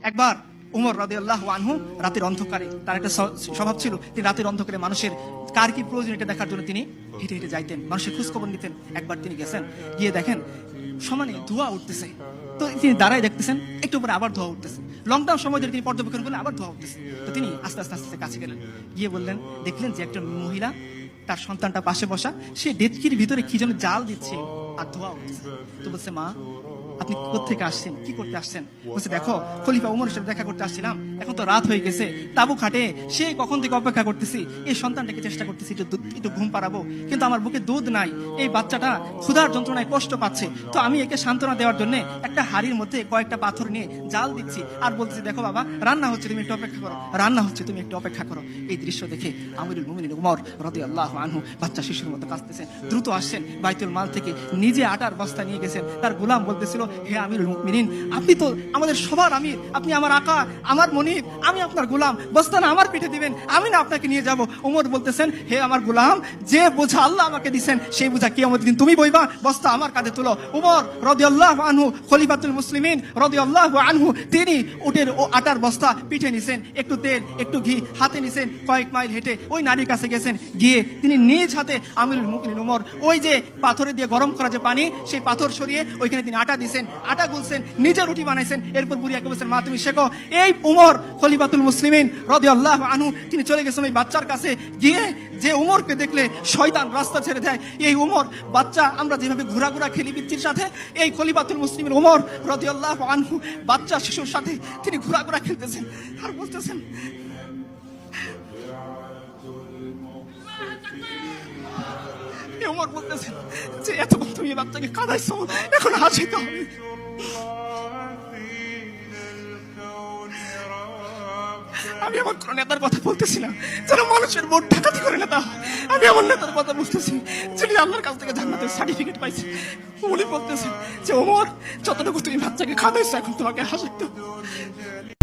একবার উমর রাদিয়াল্লাহু আনহু রাতের অন্ধকারে, তার একটা স্বভাব ছিল, তিনি রাতের অন্ধকারে মানুষের কার কি প্রয়োজন এটা দেখার জন্য তিনি হেঁটে হেঁটে যাইতেন, মানুষের খোঁজ খবর নিতেন। একবার তিনি গেছেন, গিয়ে দেখেন সমানে ধোঁয়া উঠতেছে। তো তিনি দাঁড়ায় দেখতেছেন, একটু পরে আবার ধোঁয়া উঠতেছে। লকডাউন সময় ধরে তিনি পর্যবেক্ষণ করলেন, আবার ধোঁয়া উঠতেছে। তো তিনি আস্তে আস্তে আস্তে কাছে গেলেন, গিয়ে বললেন, দেখলেন যে একটা মহিলা তার সন্তানটা পাশে বসা, সে ডেচকির ভিতরে কি যেন জাল দিচ্ছে আর ধোঁয়া উঠছে। তো বলছে, মা আপনি কোত্থেকে আসছেন, কি করতে আসছেন? বলছে, দেখো খলিফা উমরের সাথে দেখা করতে আসছিলাম, এখন তো রাত হয়ে গেছে, তাবু খাটে সে কখন থেকে অপেক্ষা করতেছি, এই সন্তানটাকে চেষ্টা করতেছি একটু ঘুম পাড়াবো, কিন্তু আমার বুকে দুধ নাই, এই বাচ্চাটা ক্ষুধার যন্ত্রণায় কষ্ট পাচ্ছে। তো আমি একে সান্ত্বনা দেওয়ার জন্য একটা হাড়ির মধ্যে কয়েকটা পাথর নিয়ে জাল দিচ্ছি আর বলছি, দেখো বাবা রান্না হচ্ছে, তুমি একটু অপেক্ষা করো, রান্না হচ্ছে, তুমি একটু অপেক্ষা করো। এই দৃশ্য দেখে আমিরুল মুমিনিন উমর রাদিয়াল্লাহু আনহু বাচ্চা শিশুর মতো কাঁদতেছেন, দ্রুত আসছেন বাইতুল মাল থেকে, নিজে আটার বস্তা নিয়ে গেছেন। তার গোলাম বলতেছিল, হে আমিরুল মুমিনিন, আপনি তো আমাদের সবার আমির, আপনি আমার আকা, আমার মনিব, আমি আপনার গোলাম, বস্তা না আমার পিঠে দিবেন, আমি না আপনাকে নিয়ে যাব। উমর বলতেছেন, হে আমার গোলাম, যে বোঝা আল্লাহ আমাকে দিবেন সেই বোঝা কিয়ামতের দিন তুমি বইবা, বস্তা আমার কাঁধে তুলো। উমর রাদিয়াল্লাহু আনহু খলিফাতুল মুসলিমিন রাদিয়াল্লাহু আনহু তিনি উটের ও আটার বস্তা পিঠে নিছেন, একটু তেল একটু ঘি হাতে নিছেন, কয়েক মাইল হেঁটে ওই নারীর কাছে গেছেন, গিয়ে তিনি নিজ হাতে আমিরুল মুমিনিন উমর ওই যে পাথরে দিয়ে গরম করা যে পানি, সেই পাথর সরিয়ে ওইখানে তিনি আটা দিছেন, আটা গুলছেন, নিজে রুটি বানাইছেন। এরপর বুড়িয়াকে বলছেন, মা তুমি শেখো। এই উমর খলিফাতুল মুসলিমিন রাদিয়াল্লাহু আনহু তিনি চলে গেছেন ওই বাচ্চার কাছে, গিয়ে যে উমরকে দেখলে শয়তান রাস্তা ছেড়ে দেয়, এই উমর বাচ্চা, আমরা যেভাবে ঘোরাঘোরা খেলি পিচ্চির সাথে, এই খলিফাতুল মুসলিমিন উমর রাদিয়াল্লাহু আনহু বাচ্চা শিশুর সাথে তিনি ঘোরাঘোরা খেলতেছেন আর বলতেছেন, উমর বলতেছেন যে এতক্ষণ তুমি বাচ্চাকে কাঁদাইছো, এখন হাসিতে হবে। আমি আমার কোন নেতার কথা বলতেছি না যারা মানুষের ভোট ডাকাতি করে নেতা হয়, আমি আমার নেতার কথা বলতেছি যিনি আল্লাহর কাছ থেকে জান্নাতের সার্টিফিকেট পাইছে। উনি বলতেছেন যে ওমর, যতটুকু তুমি বাচ্চাকে খাওয়াইছো এখন তোমাকে হাসিতে হবে।